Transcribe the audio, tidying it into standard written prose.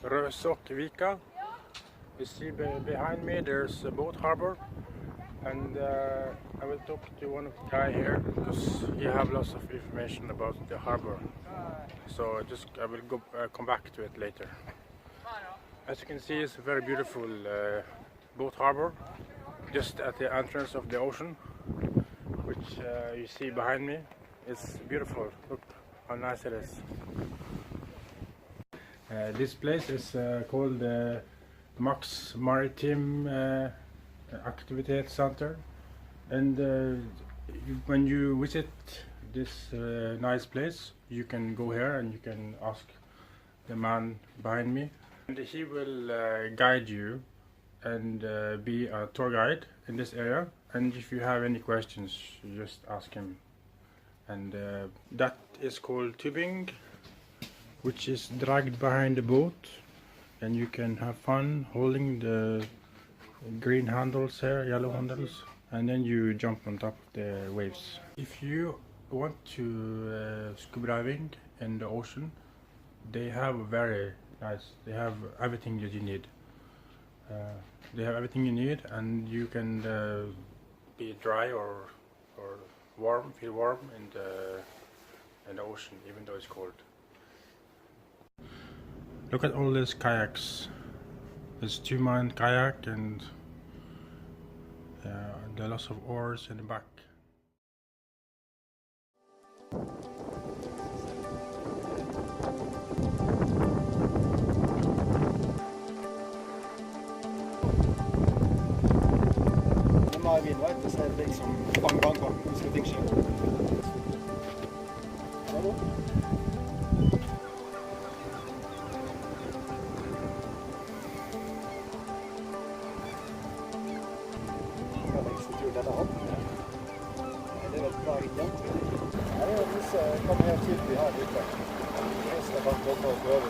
Harøya. You see behind me there's a boat harbor, and I will talk to one of the guy here because he have lots of information about the harbor. So I will come back to it later. As you can see, it's a very beautiful boat harbor just at the entrance of the ocean, which you see behind me. It's beautiful. Look how nice it is. This place is called Max Maritime Activity Center, and when you visit this nice place, you can go here and you can ask the man behind me, and he will guide you and be a tour guide in this area. And if you have any questions, you just ask him. And that is called tubing, which is dragged behind the boat, and you can have fun holding the green handles here, yellow handles, and then you jump on top of the waves. If you want to scuba diving in the ocean, they have very nice, they have everything that you need. They have everything you need, and you can be dry or warm, feel warm in the ocean, even though it's cold. Look at all these kayaks. There's 2-man kayak, and there are lots of oars in the back. I mean, right? Det er liksom mange ganger skal ting skje. Det er vel bra igjen. Her er disse kommer helt tydelig her ute. Det er bare å prøve.